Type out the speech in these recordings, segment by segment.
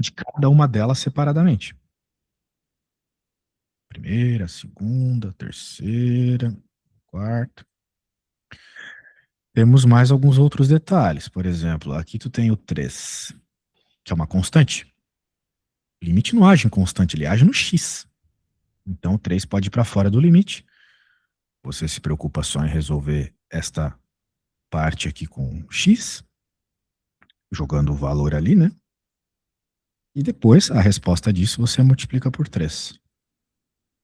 de cada uma delas separadamente. Primeira, segunda, terceira, quarta. Temos mais alguns outros detalhes. Por exemplo, aqui tu tem o 3, que é uma constante. O limite não age em constante, ele age no x. Então o 3 pode ir para fora do limite. Você se preocupa só em resolver esta parte aqui com x, jogando o valor ali, né? E depois, a resposta disso você multiplica por 3.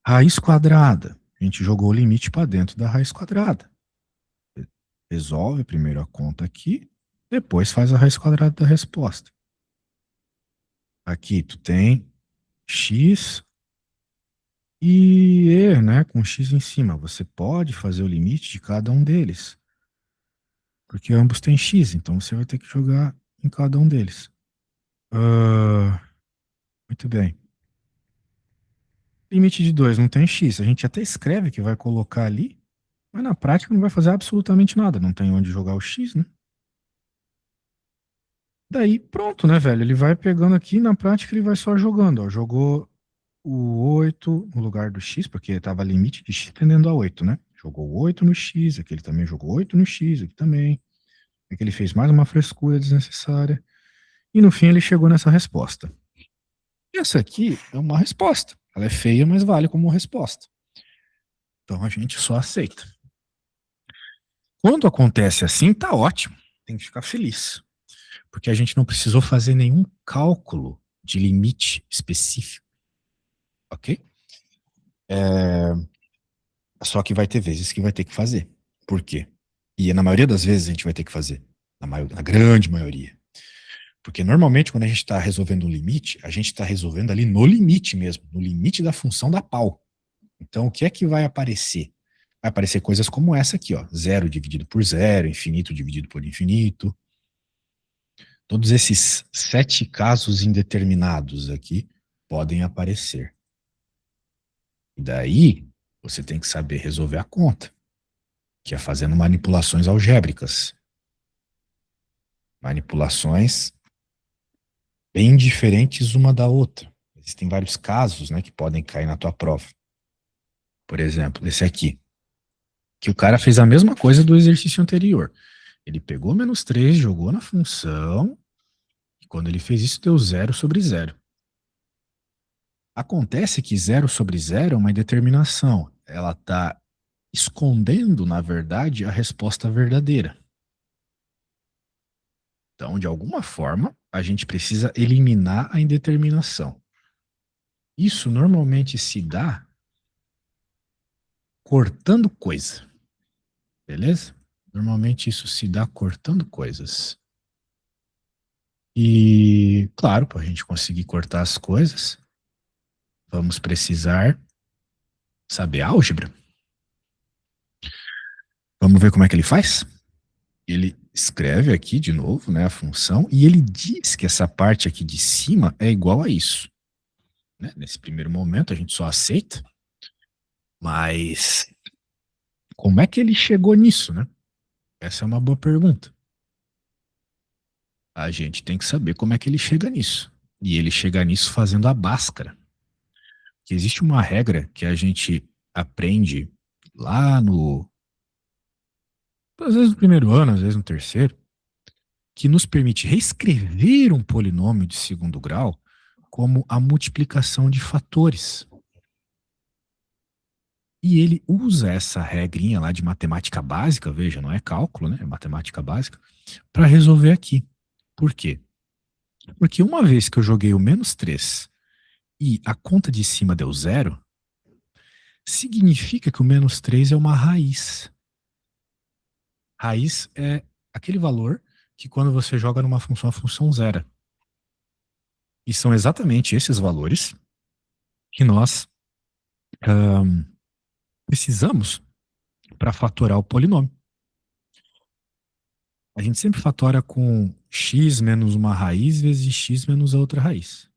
Raiz quadrada. A gente jogou o limite para dentro da raiz quadrada. Resolve primeiro a conta aqui, depois faz a raiz quadrada da resposta. Aqui tu tem x e e, né, com x em cima. Você pode fazer o limite de cada um deles, porque ambos têm x, então você vai ter que jogar em cada um deles. Muito bem. Limite de 2 não tem x. A gente até escreve que vai colocar ali, mas na prática não vai fazer absolutamente nada. Não tem onde jogar o x, né? Daí, pronto, né, velho? Ele vai pegando aqui, na prática ele vai só jogando, ó. Jogou o 8 no lugar do x, porque estava limite de x tendendo a 8, né? Jogou o 8 no x, aqui ele também jogou 8 no x, aqui também. Aqui ele fez mais uma frescura desnecessária. E no fim ele chegou nessa resposta. E essa aqui é uma resposta. Ela é feia, mas vale como resposta. Então a gente só aceita. Quando acontece assim, tá ótimo. Tem que ficar feliz. Porque a gente não precisou fazer nenhum cálculo de limite específico, ok? Só que vai ter vezes que vai ter que fazer. Por quê? E na maioria das vezes a gente vai ter que fazer. Na grande maioria. Porque normalmente quando a gente está resolvendo um limite, a gente está resolvendo ali no limite mesmo, no limite da função da pau. Então o que é que vai aparecer? Vai aparecer coisas como essa aqui, ó. Zero dividido por zero, infinito dividido por infinito. Todos esses 7 casos indeterminados aqui podem aparecer. E daí você tem que saber resolver a conta, que é fazendo manipulações algébricas. Manipulações bem diferentes uma da outra. Existem vários casos, né, que podem cair na tua prova. Por exemplo, esse aqui, que o cara fez a mesma coisa do exercício anterior. Ele pegou -3, jogou na função, e quando ele fez isso, deu 0/0. Acontece que 0/0 é uma indeterminação. Ela está escondendo, na verdade, a resposta verdadeira. Então, de alguma forma, a gente precisa eliminar a indeterminação. Isso normalmente se dá cortando coisa, beleza? Normalmente isso se dá cortando coisas. E, claro, para a gente conseguir cortar as coisas, vamos precisar saber álgebra. Vamos ver como é que ele faz? Ele escreve aqui de novo, né, a função, e ele diz que essa parte aqui de cima é igual a isso. Né? Nesse primeiro momento a gente só aceita, mas como é que ele chegou nisso, né? Essa é uma boa pergunta. A gente tem que saber como é que ele chega nisso. E ele chega nisso fazendo a Bhaskara. Que existe uma regra que a gente aprende lá no, às vezes no primeiro ano, às vezes no terceiro, que nos permite reescrever um polinômio de segundo grau como a multiplicação de fatores. E ele usa essa regrinha lá de matemática básica, veja, não é cálculo, né? É matemática básica, para resolver aqui. Por quê? Porque uma vez que eu joguei o -3 e a conta de cima deu 0, significa que o -3 é uma raiz. Raiz é aquele valor que quando você joga numa função, a função zera. E são exatamente esses valores que nós precisamos para fatorar o polinômio. A gente sempre fatora com x menos uma raiz vezes x menos a outra raiz.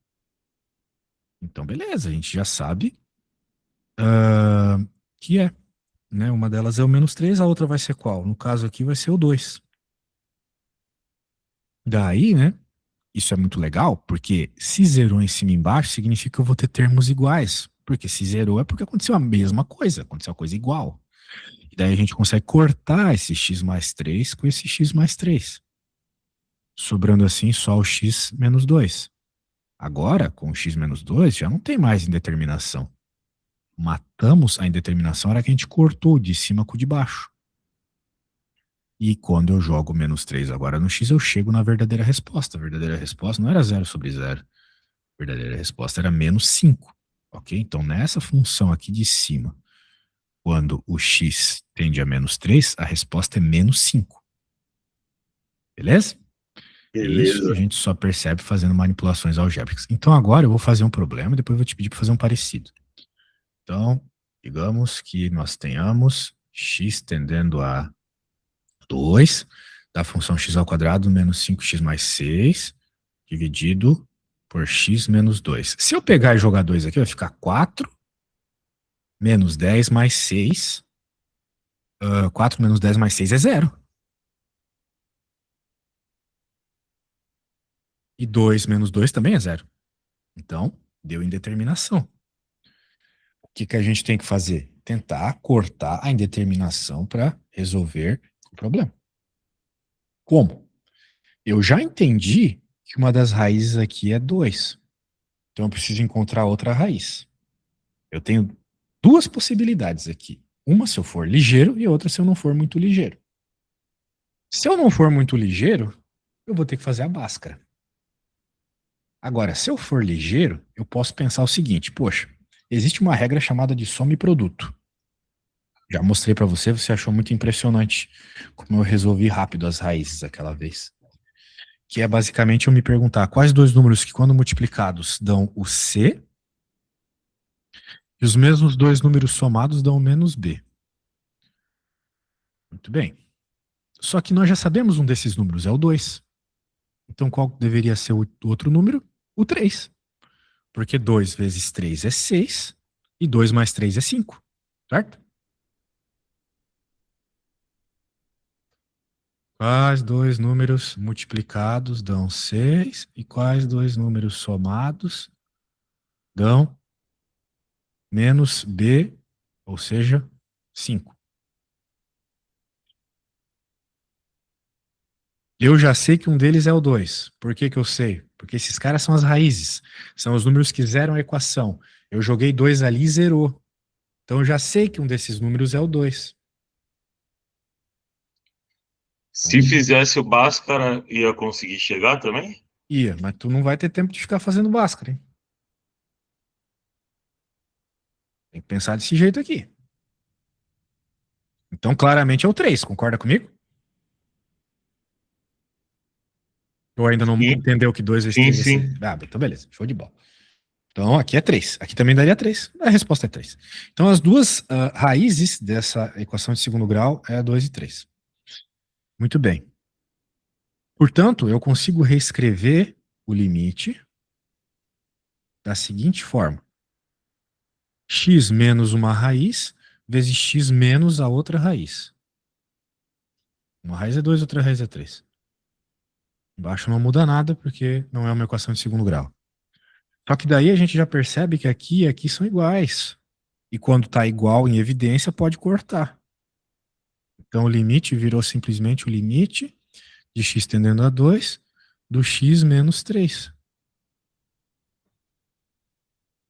Então, beleza, a gente já sabe que é. Né? Uma delas é o -3, a outra vai ser qual? No caso aqui vai ser o 2. Daí, né, Isso é muito legal, porque se zerou em cima e embaixo, significa que eu vou ter termos iguais. Porque se zerou é porque aconteceu a mesma coisa, aconteceu a coisa igual. E daí a gente consegue cortar esse x mais 3 com esse x mais 3, sobrando assim só o x menos 2. Agora, com o x menos 2, já não tem mais indeterminação. Matamos a indeterminação na hora que a gente cortou o de cima com o de baixo. E quando eu jogo menos 3 agora no x, eu chego na verdadeira resposta. A verdadeira resposta não era 0/0. A verdadeira resposta era menos 5. Ok? Então, nessa função aqui de cima, quando o x tende a menos 3, a resposta é menos 5. Beleza? Isso a Beleza. gente só percebe fazendo manipulações algébricas. Então, agora eu vou fazer um problema e depois eu vou te pedir para fazer um parecido. Então, digamos que nós tenhamos x tendendo a 2 da função x ao quadrado menos 5x mais 6 dividido por x menos 2. Se eu pegar e jogar 2 aqui, vai ficar 4 menos 10 mais 6. 4 menos 10 mais 6 é 0. E 2 menos 2 também é 0. Então, deu indeterminação. O que a gente tem que fazer? Tentar cortar a indeterminação para resolver o problema. Como? Eu já entendi que uma das raízes aqui é 2. Então eu preciso encontrar outra raiz. Eu tenho duas possibilidades aqui. Uma se eu for ligeiro e outra se eu não for muito ligeiro. Se eu não for muito ligeiro, eu vou ter que fazer a Bhaskara. Agora, se eu for ligeiro, eu posso pensar o seguinte: poxa, existe uma regra chamada de soma e produto. Já mostrei para você, você achou muito impressionante como eu resolvi rápido as raízes aquela vez. Que é basicamente eu me perguntar quais dois números que, quando multiplicados, dão o C, e os mesmos dois números somados dão o menos B. Muito bem. Só que nós já sabemos um desses números, é o 2. Então qual deveria ser o outro número? O 3. Porque 2 vezes 3 é 6 e 2 mais 3 é 5. Certo? Quais dois números multiplicados dão 6 e quais dois números somados dão menos B, ou seja, 5? Eu já sei que um deles é o 2. Por que que eu sei? Porque esses caras são as raízes. São os números que zeram a equação. Eu joguei 2 ali e zerou. Então eu já sei que um desses números é o 2. Se Então, fizesse o Bhaskara, ia conseguir chegar também? ia, mas tu não vai ter tempo de ficar fazendo Bhaskara, hein? Tem que pensar desse jeito aqui. Então, claramente é o 3. Concorda comigo? Ou ainda não Sim, entendeu que 2 vezes sim, 3 vai ser. sim. Ah, então beleza, show de bola. Então, aqui é 3. Aqui também daria 3. A resposta é 3. Então, as duas raízes dessa equação de segundo grau é 2 e 3. Muito bem. Portanto, eu consigo reescrever o limite da seguinte forma: x menos uma raiz vezes x menos a outra raiz. Uma raiz é 2, outra raiz é 3. Embaixo não muda nada porque não é uma equação de segundo grau. Só que daí a gente já percebe que aqui e aqui são iguais. E quando está igual em evidência, pode cortar. Então o limite virou simplesmente o limite de x tendendo a 2 do x menos 3.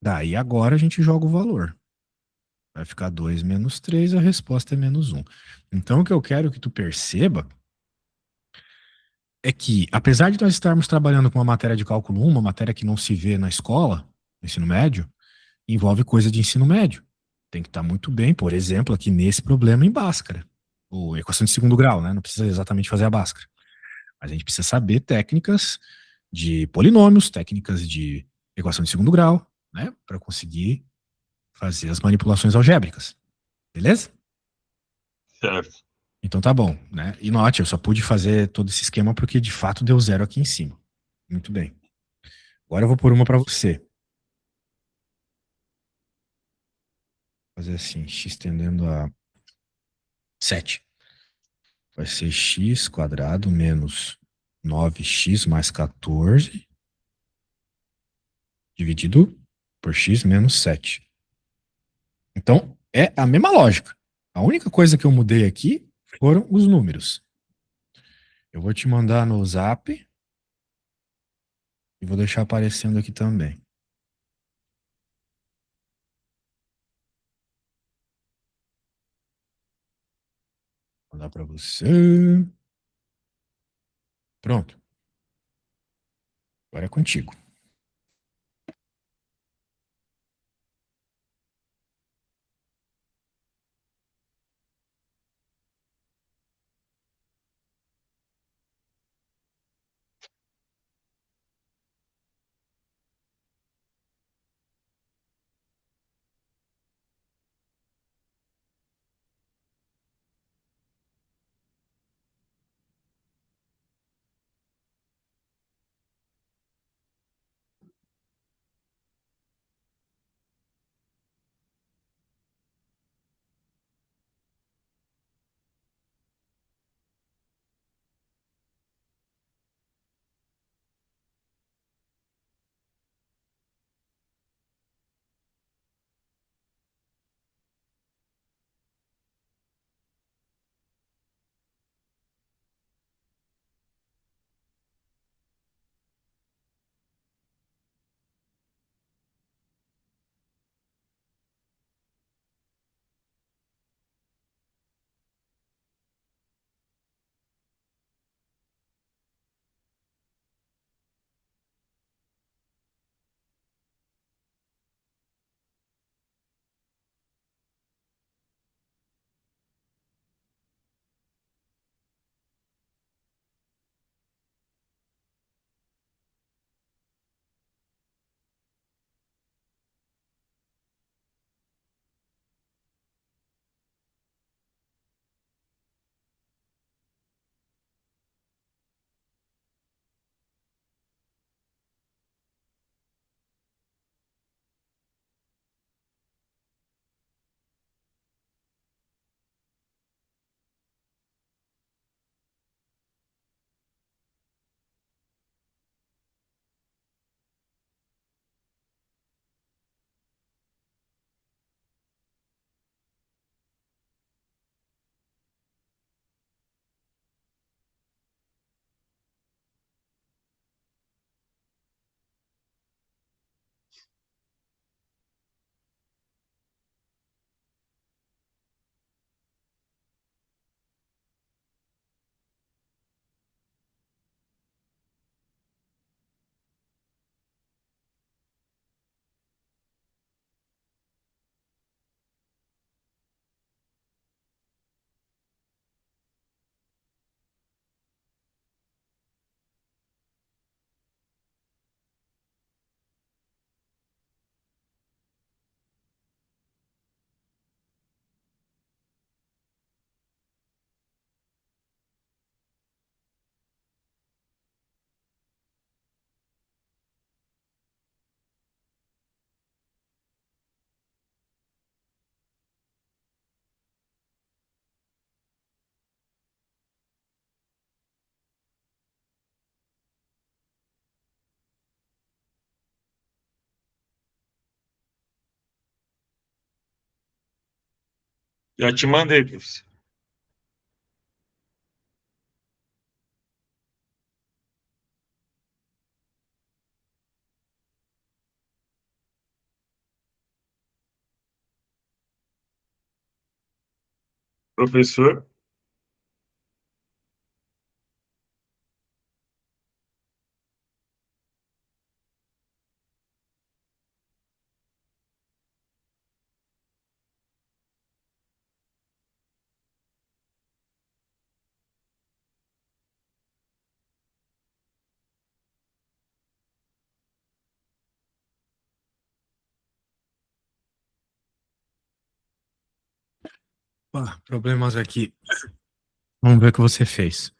Daí agora a gente joga o valor. Vai ficar 2 menos 3, a resposta é menos 1. Então o que eu quero que tu perceba é que, apesar de nós estarmos trabalhando com uma matéria de cálculo 1, uma matéria que não se vê na escola, no ensino médio, envolve coisa de ensino médio. Tem que estar muito bem, por exemplo, aqui nesse problema em Bhaskara, ou equação de segundo grau, né? Não precisa exatamente fazer a Bhaskara. Mas a gente precisa saber técnicas de polinômios, técnicas de equação de segundo grau, né? Para conseguir fazer as manipulações algébricas. Beleza? Certo. Então tá bom, né? E note, eu só pude fazer todo esse esquema porque de fato deu 0 aqui em cima. Muito bem. Agora eu vou pôr uma para você. Fazer assim, x tendendo a 7. Vai ser x² menos 9x mais 14 dividido por x menos 7. Então, é a mesma lógica. A única coisa que eu mudei aqui foram os números. Eu vou te mandar no Zap e vou deixar aparecendo aqui também. Vou mandar para você. Pronto. Agora é contigo. Já te mandei, professor. Professor, Problemas aqui. Vamos ver o que você fez.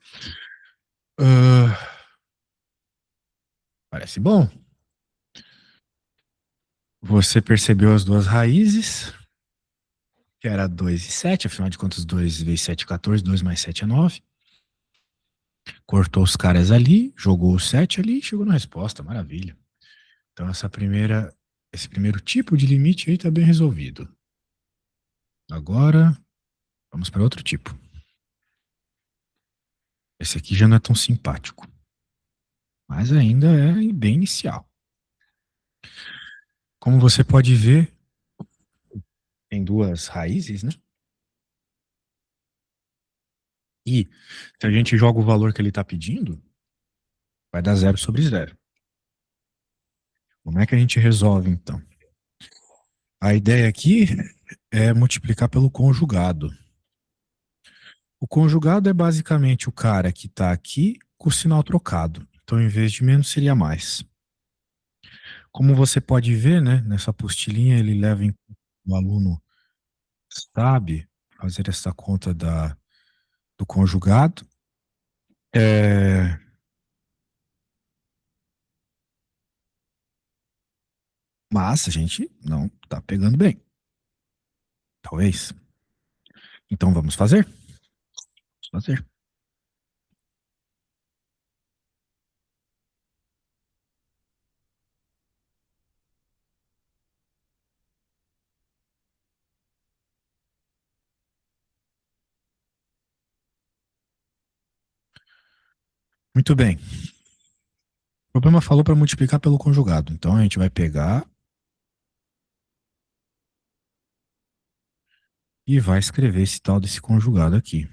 Ah, parece bom. Você percebeu as duas raízes, que era 2 e 7, afinal de contas, 2 vezes 7 é 14, 2 mais 7 é 9. Cortou os caras ali, jogou o 7 ali e chegou na resposta. Maravilha. Então, esse primeiro tipo de limite aí está bem resolvido. Agora, vamos para outro tipo. Esse aqui já não é tão simpático, mas ainda é bem inicial. Como você pode ver, tem duas raízes, né? E se a gente joga o valor que ele está pedindo, vai dar 0/0. Como é que a gente resolve, então? A ideia aqui é multiplicar pelo conjugado. O conjugado é basicamente o cara que está aqui com o sinal trocado. Então, em vez de menos, seria mais. Como você pode ver, né, nessa apostilinha, ele leva em conta o aluno sabe fazer essa conta do conjugado. É, mas a gente não está pegando bem. Talvez. Então, vamos fazer? Vamos fazer. Muito bem. O problema falou para multiplicar pelo conjugado. Então, a gente vai pegar e vai escrever esse tal desse conjugado aqui.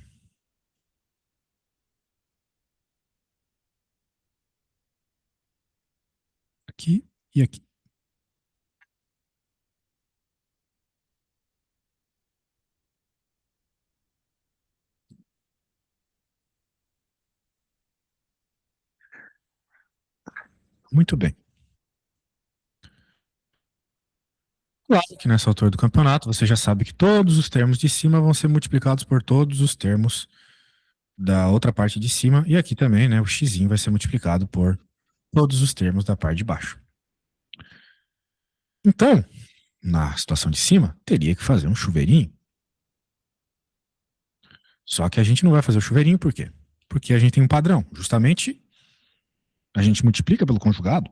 Aqui e aqui. Muito bem. Claro que nessa altura do campeonato você já sabe que todos os termos de cima vão ser multiplicados por todos os termos da outra parte de cima. E aqui também, né, o x vai ser multiplicado por todos os termos da parte de baixo. Então, na situação de cima, teria que fazer um chuveirinho. Só que a gente não vai fazer o chuveirinho por quê? Porque a gente tem um padrão. Justamente, a gente multiplica pelo conjugado.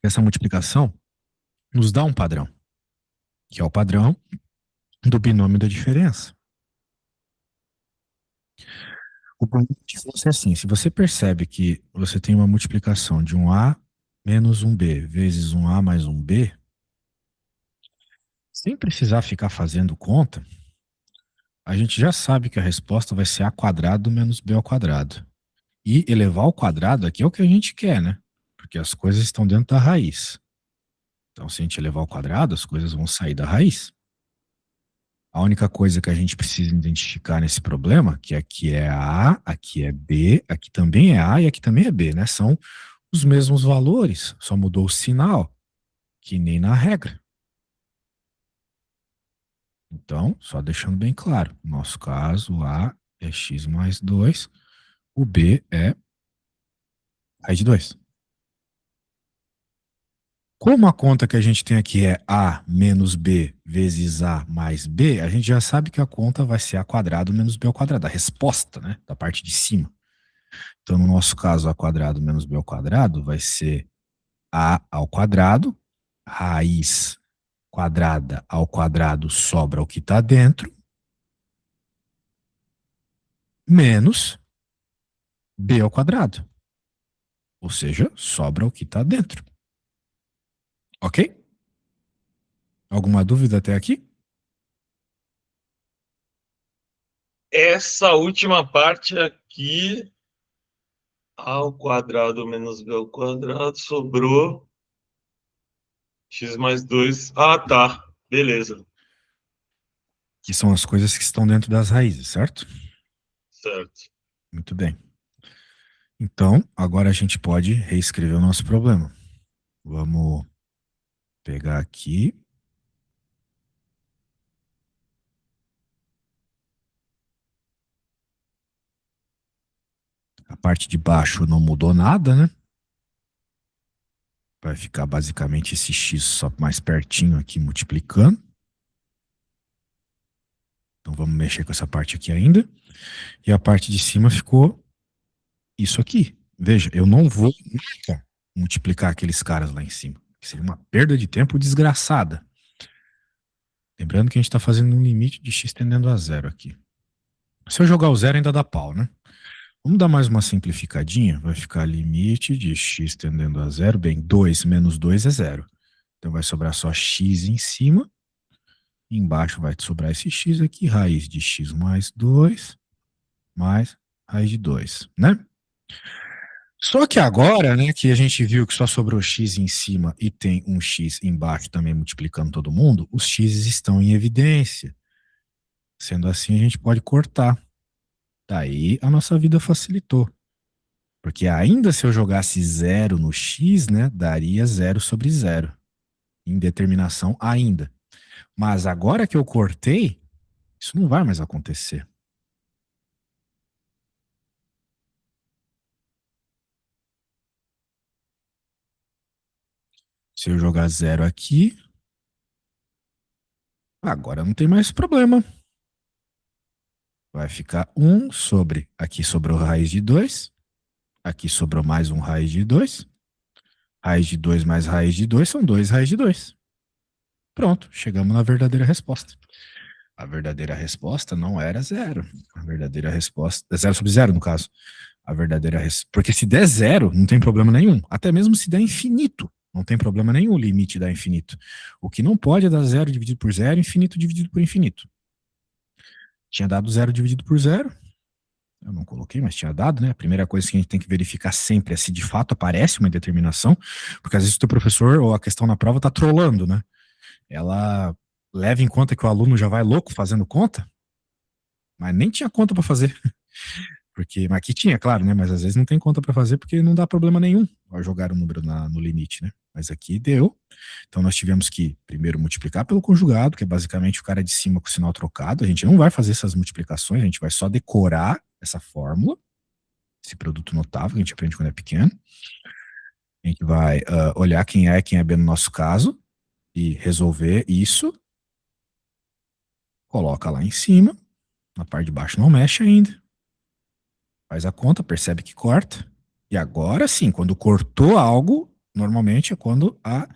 Essa multiplicação nos dá um padrão, que é o padrão do binômio da diferença. O binômio da diferença é assim: se você percebe que você tem uma multiplicação de um A menos um B vezes um A mais um B, sem precisar ficar fazendo conta, a gente já sabe que a resposta vai ser A quadrado menos B ao quadrado. E elevar ao quadrado aqui é o que a gente quer, né? Porque as coisas estão dentro da raiz. Então, se a gente elevar ao quadrado, as coisas vão sair da raiz. A única coisa que a gente precisa identificar nesse problema, que aqui é A, aqui é B, aqui também é A e aqui também é B, né? São os mesmos valores, só mudou o sinal, que nem na regra. Então, só deixando bem claro, no nosso caso, o A é x mais 2, o B é raiz de 2. Como a conta que a gente tem aqui é A menos B vezes A mais B, a gente já sabe que a conta vai ser A quadrado menos B ao quadrado, a resposta, né, da parte de cima. Então, no nosso caso, A quadrado menos B ao quadrado vai ser A ao quadrado, raiz quadrada ao quadrado sobra o que está dentro, menos B ao quadrado. Ou seja, sobra o que está dentro. Ok? Alguma dúvida até aqui? Essa última parte aqui, A ao quadrado menos B ao quadrado, sobrou x mais 2. Ah, tá. Beleza. Que são as coisas que estão dentro das raízes, certo? Certo. Muito bem. Então, agora a gente pode reescrever o nosso problema. Vamos pegar aqui. A parte de baixo não mudou nada, né? Vai ficar basicamente esse x só mais pertinho aqui multiplicando. Então vamos mexer com essa parte aqui ainda. E a parte de cima ficou isso aqui. Veja, eu não vou nunca multiplicar aqueles caras lá em cima. Seria uma perda de tempo desgraçada. Lembrando que a gente está fazendo um limite de x tendendo a zero aqui. Se eu jogar o zero, ainda dá pau, né? Vamos dar mais uma simplificadinha. Vai ficar limite de x tendendo a zero. Bem, 2 menos 2 é zero. Então vai sobrar só x em cima. Embaixo vai sobrar esse x aqui, raiz de x mais 2, mais raiz de 2, né? Só que agora, né, que a gente viu que só sobrou x em cima e tem um x embaixo também multiplicando todo mundo, os x estão em evidência. Sendo assim, a gente pode cortar. Daí a nossa vida facilitou. Porque ainda se eu jogasse zero no x, né, daria zero sobre zero. Indeterminação ainda. Mas agora que eu cortei, isso não vai mais acontecer. Se eu jogar zero aqui, agora não tem mais problema. Vai ficar um sobre. Aqui sobrou raiz de 2. Aqui sobrou mais um raiz de 2. Raiz de 2 mais raiz de 2 são 2 raiz de 2. Pronto, chegamos na verdadeira resposta. A verdadeira resposta não era zero. A verdadeira resposta. É zero sobre zero, no caso. A verdadeira resposta. Porque se der zero, não tem problema nenhum. Até mesmo se der infinito, não tem problema nenhum o limite dar infinito. O que não pode é dar zero dividido por zero, infinito dividido por infinito. Tinha dado zero dividido por zero. Eu não coloquei, mas tinha dado, né? A primeira coisa que a gente tem que verificar sempre é se de fato aparece uma indeterminação, porque às vezes o teu professor ou a questão na prova tá trolando, né? Ela leva em conta que o aluno já vai louco fazendo conta, mas nem tinha conta para fazer. Porque, mas aqui tinha, claro, né? Mas às vezes não tem conta para fazer porque não dá problema nenhum ao jogar o número no limite, né? Mas aqui deu. Então nós tivemos que primeiro multiplicar pelo conjugado, que é basicamente o cara de cima com o sinal trocado. A gente não vai fazer essas multiplicações, a gente vai só decorar essa fórmula, esse produto notável que a gente aprende quando é pequeno. A gente vai olhar quem é B no nosso caso e resolver isso. Coloca lá em cima, na parte de baixo não mexe ainda. Faz a conta, percebe que corta. E agora sim, quando cortou algo, normalmente é quando a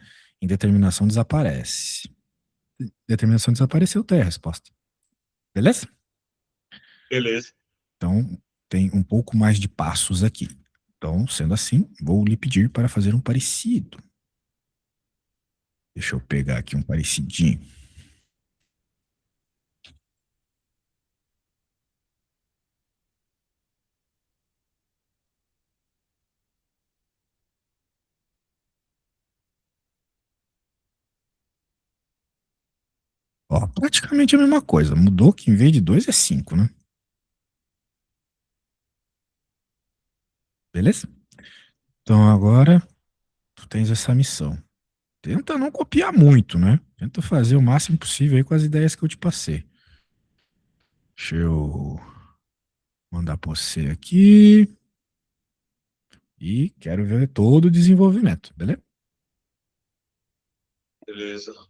indeterminação desaparece. Determinação desapareceu, tem a resposta. Beleza? Beleza. Então, tem um pouco mais de passos aqui. Então, sendo assim, vou lhe pedir para fazer um parecido. Deixa eu pegar aqui um parecidinho. Ó, praticamente a mesma coisa. Mudou que em vez de 2 é 5, né? Beleza? Então agora tu tens essa missão. Tenta não copiar muito, né? Tenta fazer o máximo possível aí com as ideias que eu te passei. Deixa eu mandar para você aqui. E quero ver todo o desenvolvimento, beleza? Beleza.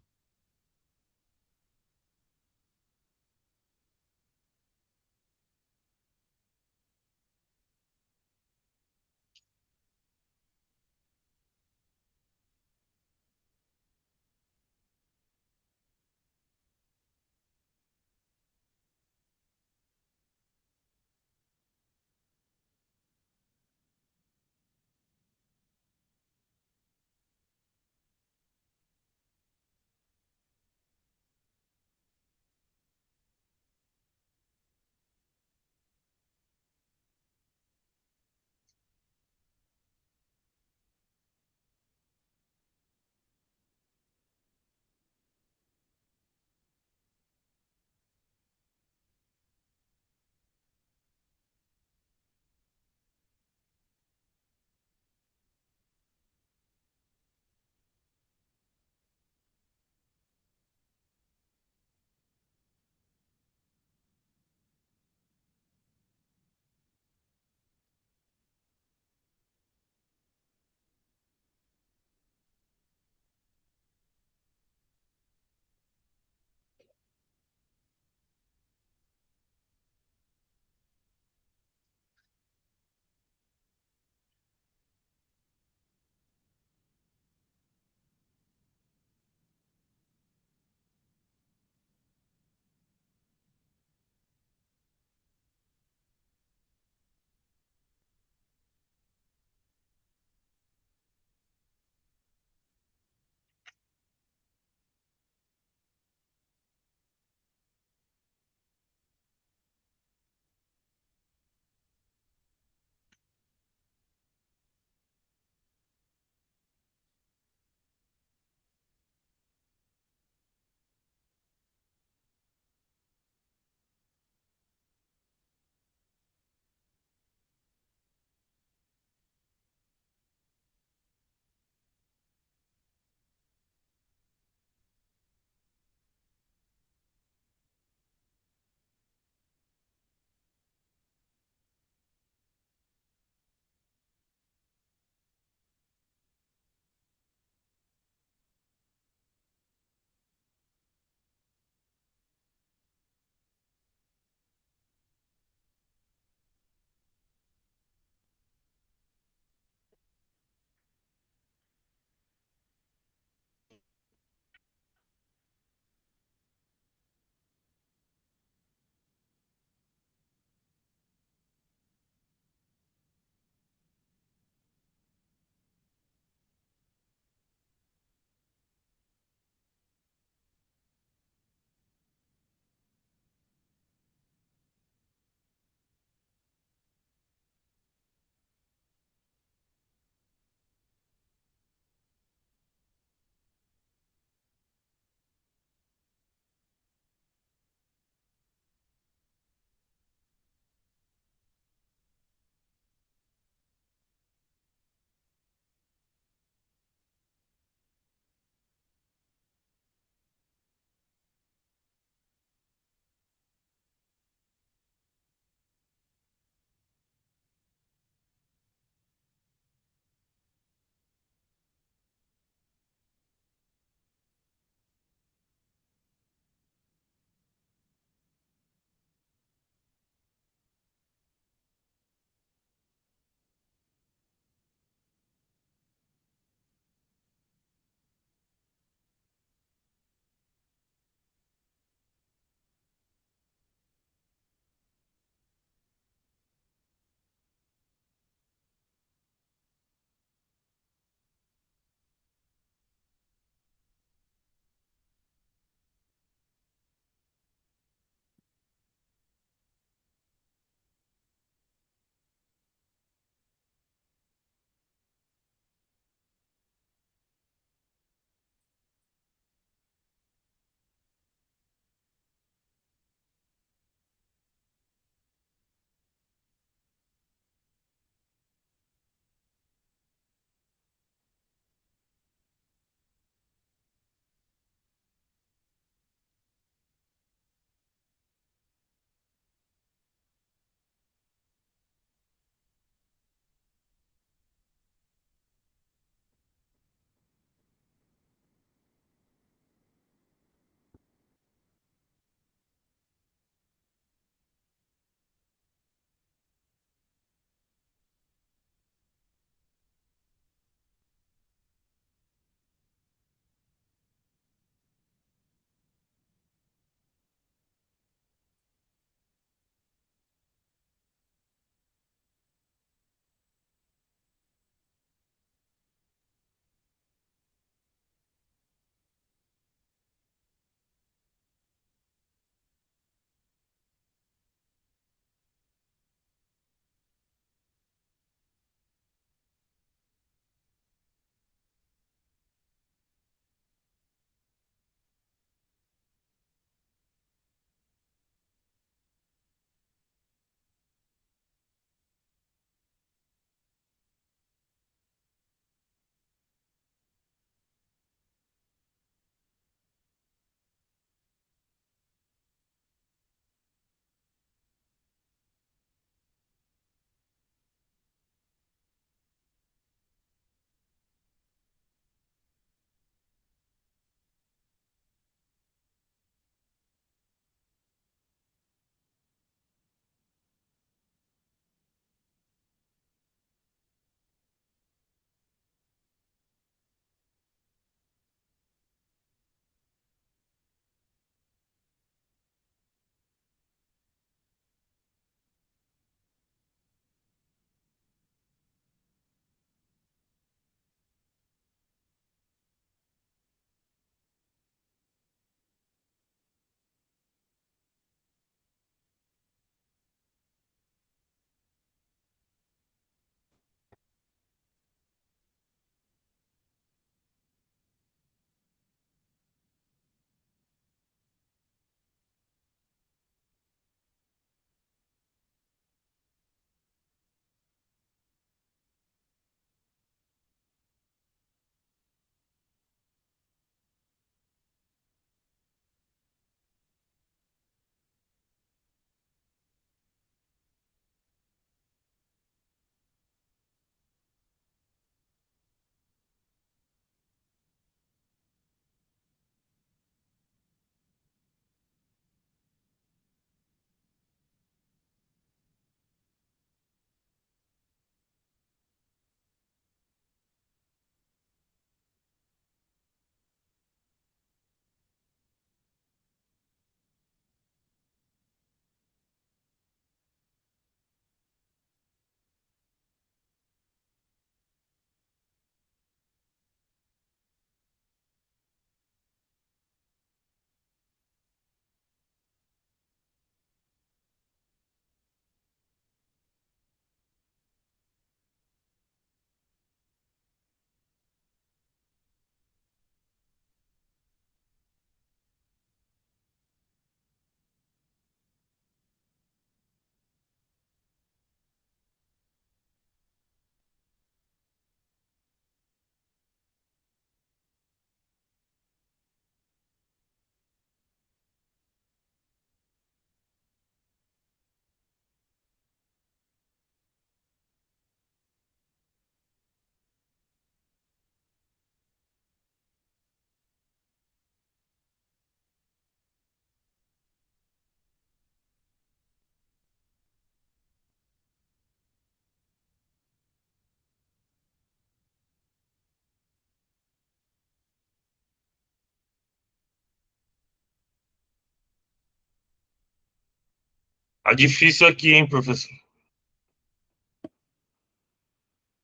Tá difícil aqui, hein, professor?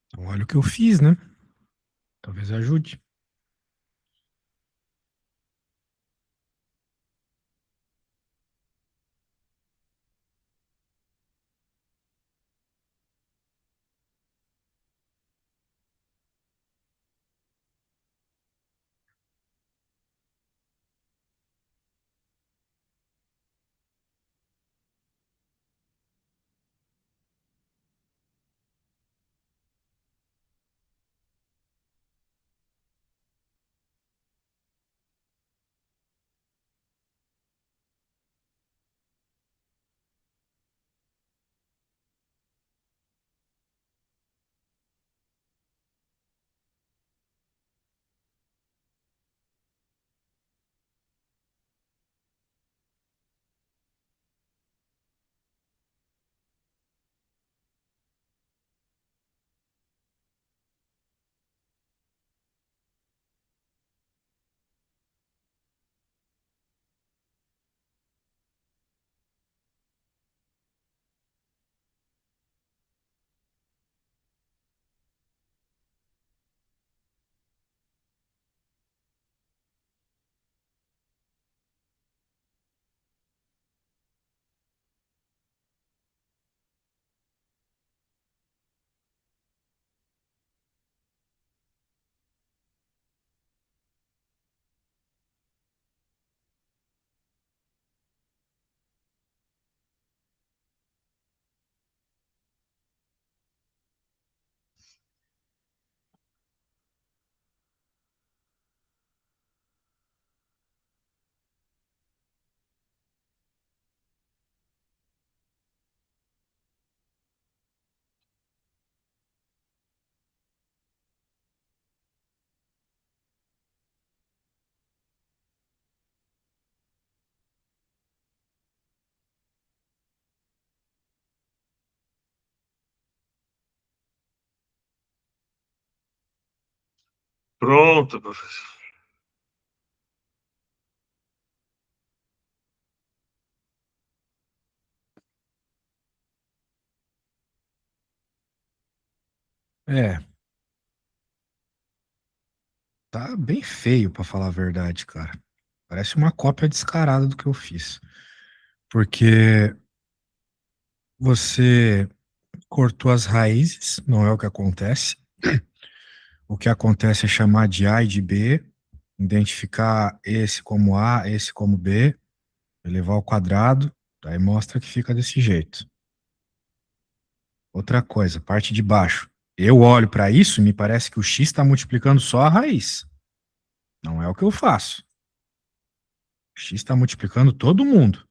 Então, olha o que eu fiz, né? Talvez ajude. Pronto, professor. É, tá bem feio, pra falar a verdade, cara. Parece uma cópia descarada do que eu fiz. Porque você cortou as raízes, não é o que acontece. O que acontece é chamar de A e de B, identificar esse como A, esse como B, elevar ao quadrado, daí mostra que fica desse jeito. Outra coisa, parte de baixo. Eu olho para isso e me parece que o x está multiplicando só a raiz. Não é o que eu faço. O x está multiplicando todo mundo.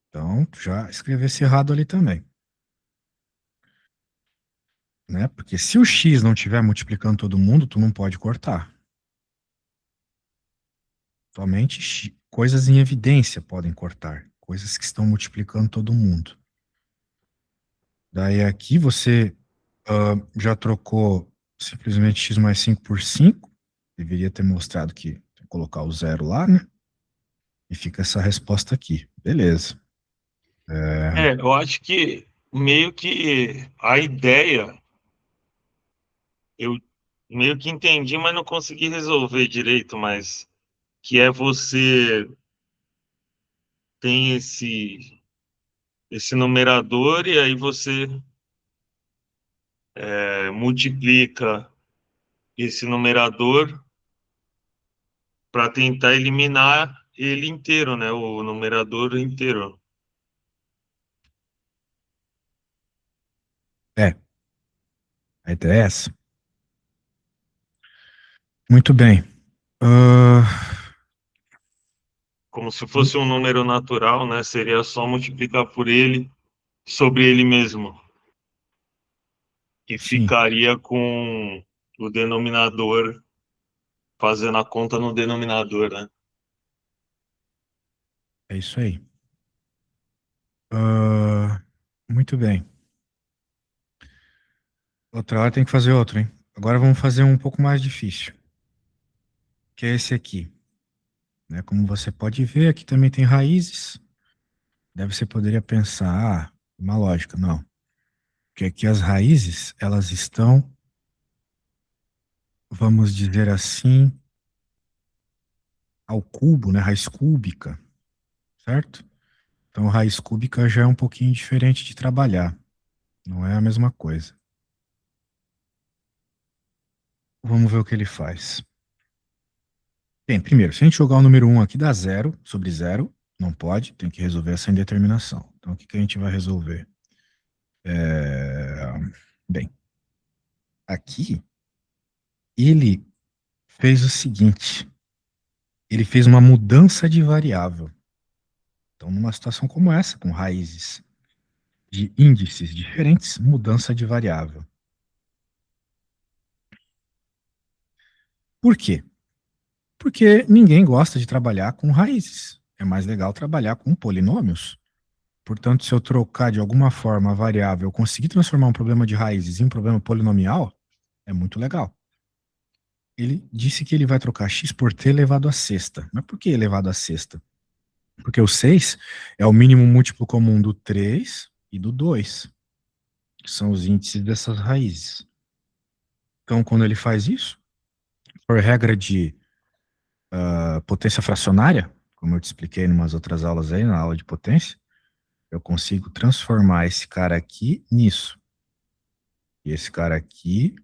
Então, já escrevesse errado ali também. Né? Porque se o x não estiver multiplicando todo mundo, tu não pode cortar. Somente coisas em evidência podem cortar. Coisas que estão multiplicando todo mundo. Daí aqui você já trocou simplesmente x mais 5 por 5. Deveria ter mostrado que tem que colocar o zero lá, né? E fica essa resposta aqui. Beleza. É, eu acho que meio que a ideia eu meio que entendi, mas não consegui resolver direito, mas que é você tem esse numerador e aí você multiplica esse numerador para tentar eliminar ele inteiro, né? O numerador inteiro. É, a ideia é essa. Muito bem. Ah, Como se fosse um número natural, né? Seria só multiplicar por ele sobre ele mesmo. E sim, ficaria com o denominador, fazendo a conta no denominador, né? é isso aí. Ah, muito bem. Outra hora tem que fazer outro, hein? Agora vamos fazer um pouco mais difícil, que é esse aqui. Né? Como você pode ver, aqui também tem raízes. Deve você poderia pensar, uma lógica, não. Porque aqui as raízes, elas estão, vamos dizer assim, ao cubo, né? Raiz cúbica, certo? Então, raiz cúbica já é um pouquinho diferente de trabalhar. Não é a mesma coisa. Vamos ver o que ele faz. Bem, primeiro, se a gente jogar o número 1 aqui, dá zero sobre zero. Não pode, tem que resolver essa indeterminação. Então, o que a gente vai resolver? Bem, aqui, ele fez o seguinte. Ele fez uma mudança de variável. Então, numa situação como essa, com raízes de índices diferentes, mudança de variável. Por quê? Porque ninguém gosta de trabalhar com raízes. É mais legal trabalhar com polinômios. Portanto, se eu trocar de alguma forma a variável, eu conseguir transformar um problema de raízes em um problema polinomial, é muito legal. Ele disse que ele vai trocar x por t elevado à sexta. Mas por que elevado à sexta? Porque o 6 é o mínimo múltiplo comum do 3 e do 2, que são os índices dessas raízes. Então, quando ele faz isso, por regra de potência fracionária, como eu te expliquei em umas outras aulas aí, na aula de potência, eu consigo transformar esse cara aqui nisso. E esse cara aqui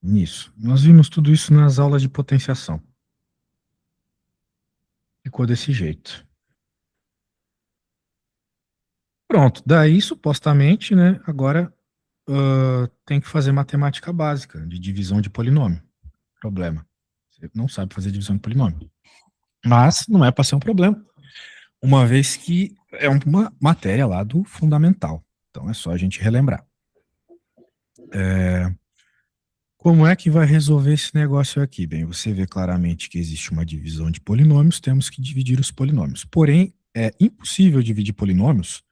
nisso. Nós vimos tudo isso nas aulas de potenciação. Ficou desse jeito. Pronto, daí supostamente, né, agora tem que fazer matemática básica de divisão de polinômio. Problema. Você não sabe fazer divisão de polinômio. Mas não é para ser um problema, uma vez que é uma matéria lá do fundamental. Então é só a gente relembrar. Como é que vai resolver esse negócio aqui? Bem, você vê claramente que existe uma divisão de polinômios, temos que dividir os polinômios. Porém, é impossível dividir polinômios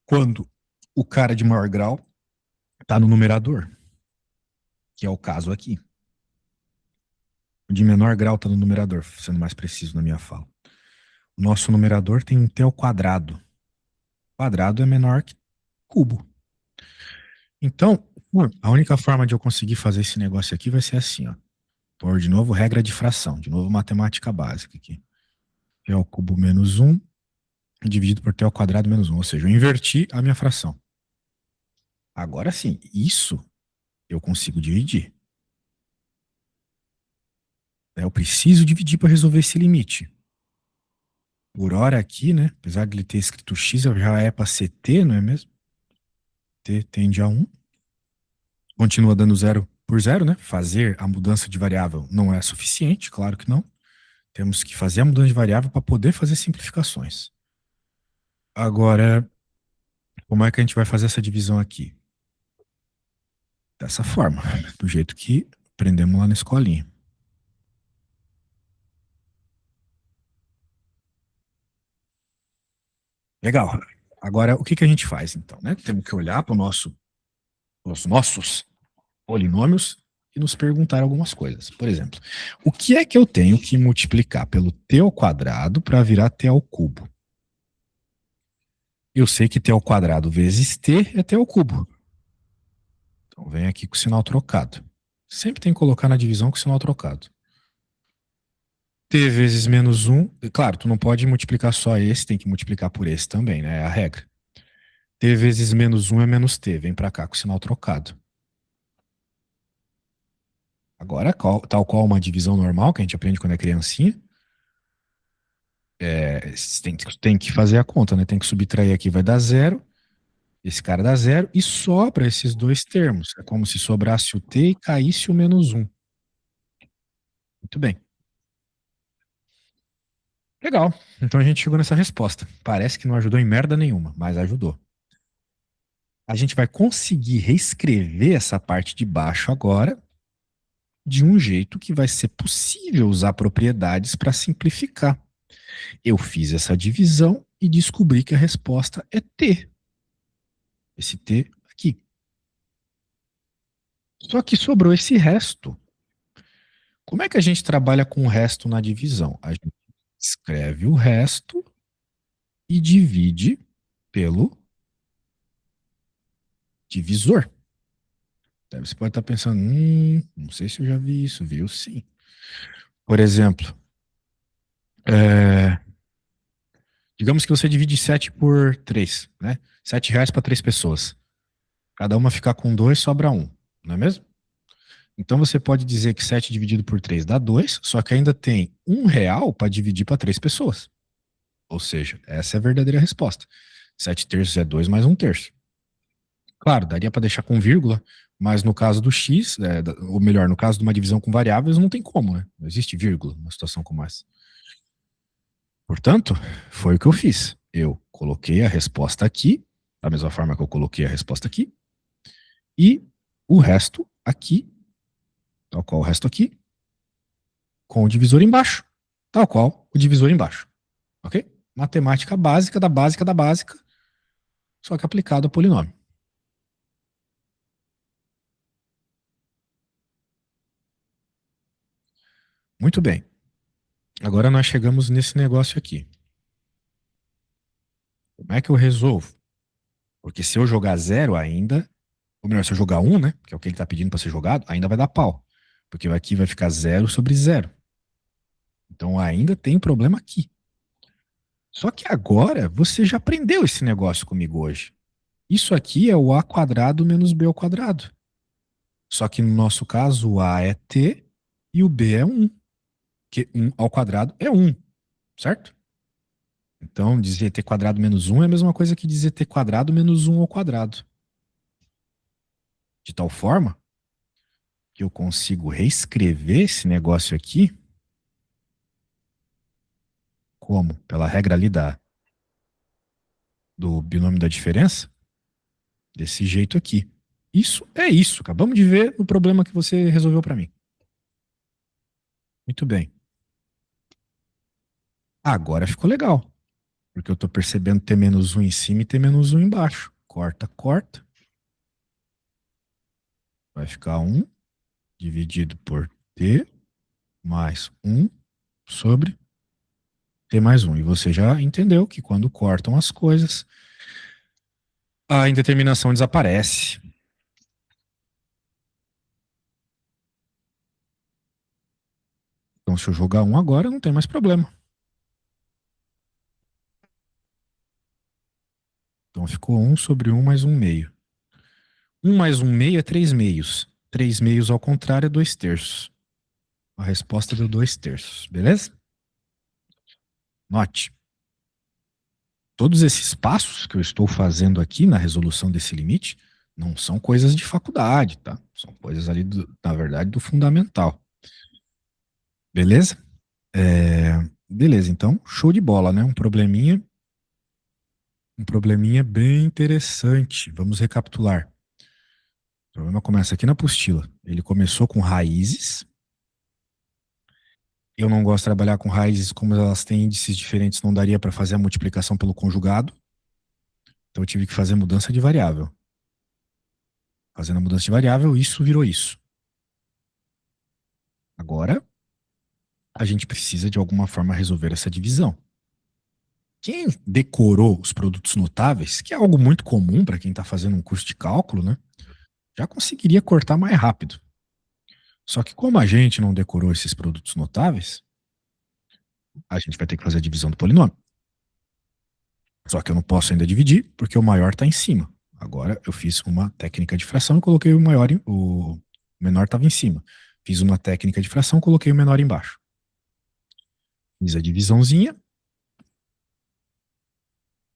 quando o cara de maior grau está no numerador, que é o caso aqui. O de menor grau está no numerador, sendo mais preciso na minha fala. O nosso numerador tem um t ao quadrado. Quadrado é menor que cubo. Então, a única forma de eu conseguir fazer esse negócio aqui vai ser assim, ó. Por, de novo, regra de fração. De novo, matemática básica aqui. T ao cubo menos 1 dividido por t ao quadrado menos 1. Ou seja, eu inverti a minha fração. Agora sim, isso eu consigo dividir. Eu preciso dividir para resolver esse limite. Por hora aqui, né? Apesar de ele ter escrito x, já é para ser t, não é mesmo? T tende a 1. Continua dando 0 por 0, né? Fazer a mudança de variável não é suficiente, claro que não. Temos que fazer a mudança de variável para poder fazer simplificações. Agora, como é que a gente vai fazer essa divisão aqui? Dessa forma, do jeito que aprendemos lá na escolinha. Legal. Agora, o que a gente faz, então? Né? Temos que olhar para os nossos polinômios e nos perguntar algumas coisas. Por exemplo, o que é que eu tenho que multiplicar pelo t ao quadrado para virar t ao cubo? Eu sei que t ao quadrado vezes t é t ao cubo. Então, vem aqui com o sinal trocado. Sempre tem que colocar na divisão com o sinal trocado. T vezes menos 1. Claro, tu não pode multiplicar só esse, tem que multiplicar por esse também, né? É a regra. T vezes menos 1 é menos t. Vem para cá com o sinal trocado. Agora, tal qual uma divisão normal, que a gente aprende quando é criancinha, tem que fazer a conta, né? Tem que subtrair aqui, vai dar zero. Esse cara dá zero e sobra esses dois termos. É como se sobrasse o t e caísse o menos 1. Muito bem. Legal. Então a gente chegou nessa resposta. Parece que não ajudou em merda nenhuma, mas ajudou. A gente vai conseguir reescrever essa parte de baixo agora de um jeito que vai ser possível usar propriedades para simplificar. Eu fiz essa divisão e descobri que a resposta é t. Esse t aqui. Só que sobrou esse resto. Como é que a gente trabalha com o resto na divisão? A gente escreve o resto e divide pelo divisor. Daí você pode estar pensando, não sei se eu já vi isso, viu? Sim. Por exemplo, é, digamos que você divide 7 por 3, né? R$ 7 para 3 pessoas. Cada uma ficar com 2, sobra um, não é mesmo? Então você pode dizer que 7 dividido por 3 dá 2, só que ainda tem R$ 1 para dividir para 3 pessoas. Ou seja, essa é a verdadeira resposta. 7 terços é 2 mais 1 terço. Claro, daria para deixar com vírgula, mas no caso do x, ou melhor, no caso de uma divisão com variáveis, não tem como, né? Não existe vírgula numa situação como essa. Portanto, foi o que eu fiz. Eu coloquei a resposta aqui, da mesma forma que eu coloquei a resposta aqui, e o resto aqui, tal qual o resto aqui, com o divisor embaixo, tal qual o divisor embaixo. Ok? Matemática básica da básica da básica, só que aplicado a polinômio. Muito bem. Agora nós chegamos nesse negócio aqui. Como é que eu resolvo? Porque se eu jogar zero ainda, ou melhor, se eu jogar um, né? Que é o que ele está pedindo para ser jogado, ainda vai dar pau. Porque aqui vai ficar zero sobre zero. Então ainda tem problema aqui. Só que agora você já aprendeu esse negócio comigo hoje. Isso aqui é o a quadrado menos b ao quadrado. Só que no nosso caso o a é t e o b é 1. Que 1 ao quadrado é 1, certo? Então dizer t quadrado menos 1 é a mesma coisa que dizer t quadrado menos 1 ao quadrado. De tal forma que eu consigo reescrever esse negócio aqui como? Pela regra ali do binômio da diferença, desse jeito aqui. Isso é isso. Acabamos de ver o problema que você resolveu para mim. Muito bem. Agora ficou legal. Porque eu estou percebendo ter menos um em cima e ter menos um embaixo. Corta, corta. Vai ficar 1 dividido por t mais 1 sobre t mais 1. E você já entendeu que quando cortam as coisas, a indeterminação desaparece. Então, se eu jogar 1 agora, não tem mais problema. Então, ficou 1 sobre 1 mais 1 meio. 1 mais 1 meio é 3 meios. 3 meios ao contrário é 2 terços. A resposta deu 2 terços, beleza? Note. Todos esses passos que eu estou fazendo aqui na resolução desse limite não são coisas de faculdade, tá? São coisas ali, na verdade, do fundamental. Beleza? Beleza, então, show de bola, né? Um probleminha bem interessante. Vamos recapitular. O problema começa aqui na apostila. Ele começou com raízes. Eu não gosto de trabalhar com raízes, como elas têm índices diferentes, não daria para fazer a multiplicação pelo conjugado. Então eu tive que fazer mudança de variável. Fazendo a mudança de variável, isso virou isso. Agora, a gente precisa de alguma forma resolver essa divisão. Quem decorou os produtos notáveis, que é algo muito comum para quem está fazendo um curso de cálculo, né, já conseguiria cortar mais rápido. Só que como a gente não decorou esses produtos notáveis, a gente vai ter que fazer a divisão do polinômio. Só que eu não posso ainda dividir, porque o maior está em cima. Agora eu fiz uma técnica de fração e coloquei o maior, o menor estava em cima. Fiz uma técnica de fração, coloquei o menor embaixo. Fiz a divisãozinha,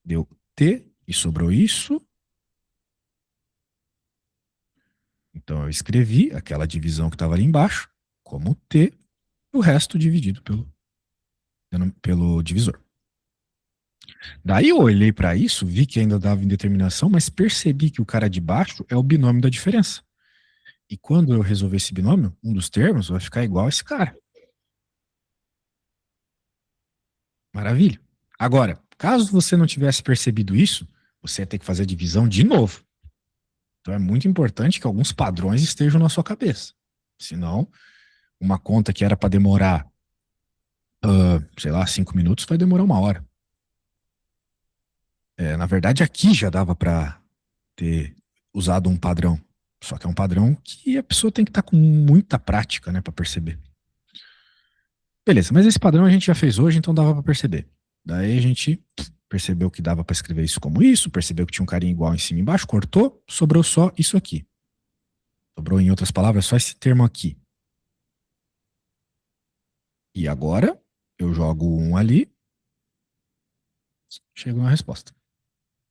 deu t e sobrou isso. Então eu escrevi aquela divisão que estava ali embaixo como t, e o resto dividido pelo divisor. Daí eu olhei para isso, vi que ainda dava indeterminação, mas percebi que o cara de baixo é o binômio da diferença. E quando eu resolver esse binômio, um dos termos vai ficar igual a esse cara. Maravilha. Agora, caso você não tivesse percebido isso, você ia ter que fazer a divisão de novo. Então é muito importante que alguns padrões estejam na sua cabeça. Senão, uma conta que era para demorar, sei lá, 5 minutos, vai demorar 1 hora. Na verdade, aqui já dava para ter usado um padrão. Só que é um padrão que a pessoa tem que estar com muita prática, né, para perceber. Beleza, mas esse padrão a gente já fez hoje, então dava para perceber. Daí a gente percebeu que dava para escrever isso como isso, percebeu que tinha um carinho igual em cima e embaixo, cortou, sobrou só isso aqui. Sobrou, em outras palavras, só esse termo aqui. E agora eu jogo um ali, chega uma resposta.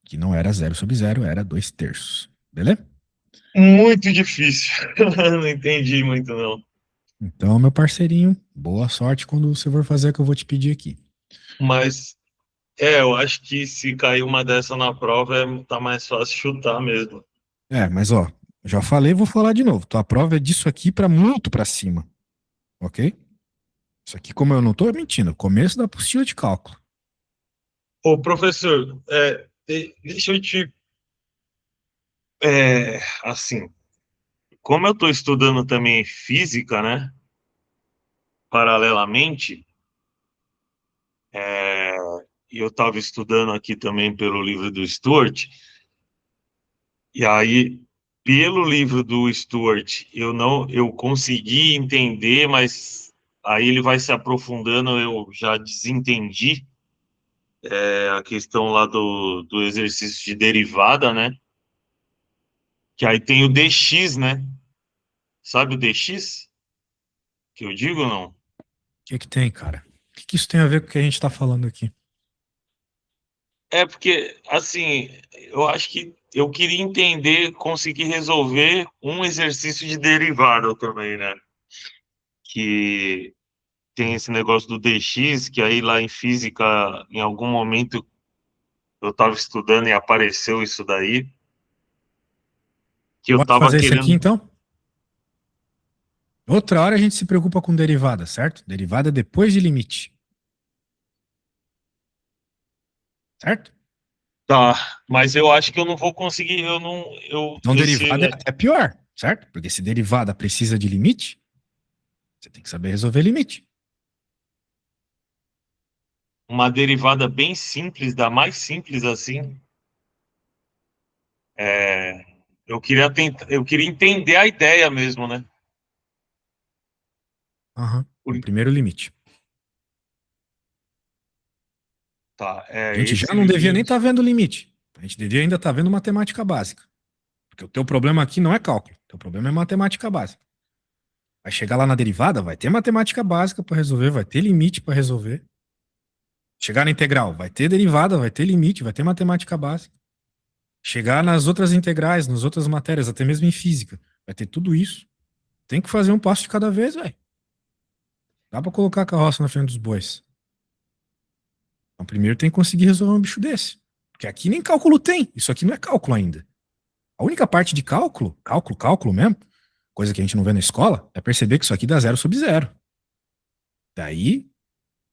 Que não era 0/0, era 2/3. Beleza? Muito difícil. Não entendi muito, não. Então, meu parceirinho, boa sorte quando você for fazer o que eu vou te pedir aqui. Mas, eu acho que se cair uma dessa na prova, tá mais fácil chutar mesmo. Mas ó, já falei, vou falar de novo. Tua prova é disso aqui para muito para cima, ok? Isso aqui, como eu não tô mentindo, começo da apostila de cálculo. Ô, professor, deixa eu te. Assim, como eu estou estudando também física, né? Paralelamente, é, e eu estava estudando aqui também pelo livro do Stuart, e aí, pelo livro do Stuart, eu consegui entender, mas aí ele vai se aprofundando, eu já desentendi a questão lá do exercício de derivada, né? Que aí tem o dx, né? Sabe o dx que eu digo ou não? O que tem, cara? O que isso tem a ver com o que a gente tá falando aqui? É porque, assim, eu acho que eu queria entender, conseguir resolver um exercício de derivada também, né? Que tem esse negócio do dx, que aí lá em física, em algum momento eu estava estudando e apareceu isso daí, que eu Bora estava fazer esse aqui querendo. então? Outra hora a gente se preocupa com derivada, certo? Derivada é depois de limite, certo? Tá, mas eu acho que eu não vou conseguir, eu não, eu, Então esse, derivada é até pior, certo? Porque se derivada precisa de limite, você tem que saber resolver limite. uma derivada bem simples, da mais simples assim, é, eu queria entender a ideia mesmo, né? Aham. Por- O primeiro limite. Tá, A gente já esse não devia nem limite. estar vendo o limite. A gente devia ainda estar vendo matemática básica. Porque o teu problema aqui não é cálculo. O teu problema é matemática básica. Vai chegar lá na derivada, vai ter matemática básica para resolver, vai ter limite para resolver. Chegar na integral, vai ter derivada, vai ter limite, vai ter matemática básica. Chegar nas outras integrais, nas outras matérias, até mesmo em física, vai ter tudo isso. Tem que fazer um passo de cada vez, velho. Dá para colocar a carroça na frente dos bois. Então, primeiro tem que conseguir resolver um bicho desse. Porque aqui nem cálculo tem. Isso aqui não é cálculo ainda. A única parte de cálculo, cálculo mesmo, coisa que a gente não vê na escola, é perceber que isso aqui dá 0/0. Daí,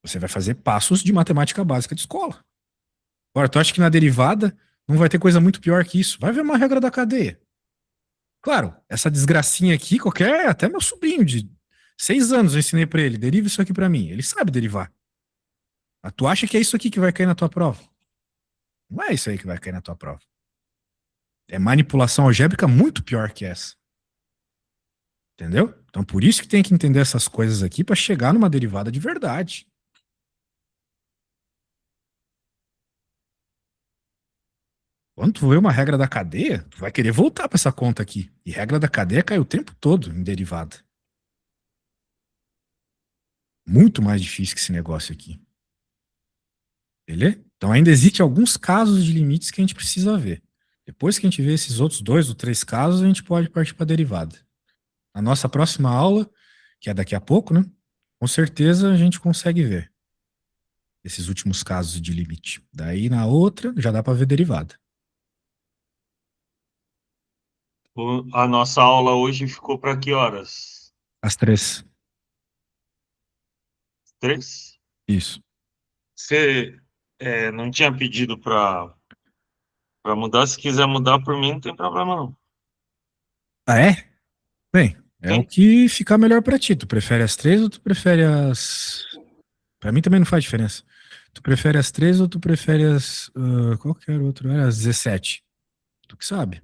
você vai fazer passos de matemática básica de escola. Agora, tu acha que na derivada não vai ter coisa muito pior que isso? Vai ver uma regra da cadeia. Claro, essa desgracinha aqui, até meu sobrinho de 6 anos eu ensinei pra ele, deriva isso aqui pra mim. Ele sabe derivar. Mas tu acha que é isso aqui que vai cair na tua prova? Não é isso aí que vai cair na tua prova. É manipulação algébrica muito pior que essa. Entendeu? Então por isso que tem que entender essas coisas aqui pra chegar numa derivada de verdade. Quando tu vê uma regra da cadeia, tu vai querer voltar pra essa conta aqui. E regra da cadeia cai o tempo todo em derivada. Muito mais difícil que esse negócio aqui. Beleza? Então ainda existe alguns casos de limites que a gente precisa ver. Depois que a gente vê esses outros 2 ou 3 casos, a gente pode partir para a derivada. Na nossa próxima aula, que é daqui a pouco, né? Com certeza a gente consegue ver esses últimos casos de limite. Daí na outra já dá para ver derivada. A nossa aula hoje ficou para que horas? As três. 3? Isso. Você não tinha pedido para mudar? Se quiser mudar por mim, não tem problema não. Ah, é? Bem, é o Tem? que ficar melhor para ti. Tu prefere as três ou tu prefere as. Para mim também não faz diferença. Tu prefere as 13 ou tu prefere as. Qual que era o outro? Era as 17. Tu que sabe.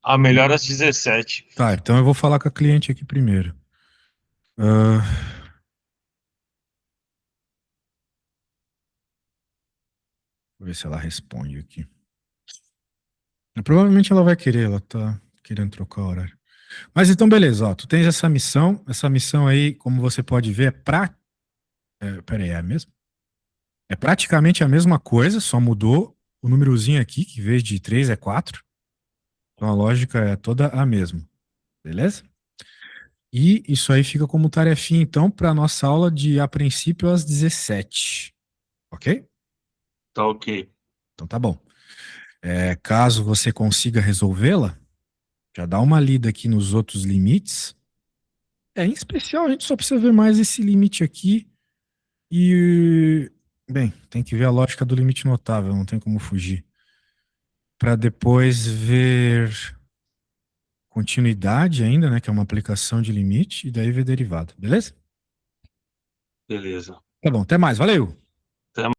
A melhor às 17. Tá, então eu vou falar com a cliente aqui primeiro. Ah, vou ver se ela responde aqui. Provavelmente ela vai querer, ela tá querendo trocar o horário. Mas então, beleza, ó, tu tens essa missão aí, como você pode ver, peraí, é a mesma? É praticamente a mesma coisa, só mudou o númerozinho aqui, que em vez de 3 é 4. Então a lógica é toda a mesma, beleza? E isso aí fica como tarefinha, então, para nossa aula de, a princípio, às 17. Ok? Tá ok. Então tá bom. Caso você consiga resolvê-la, já dá uma lida aqui nos outros limites. Em especial, a gente só precisa ver mais esse limite aqui. E, bem, tem que ver a lógica do limite notável, não tem como fugir. Para depois ver continuidade ainda, né, que é uma aplicação de limite, e daí ver derivada, beleza? Beleza. Tá bom, até mais, valeu!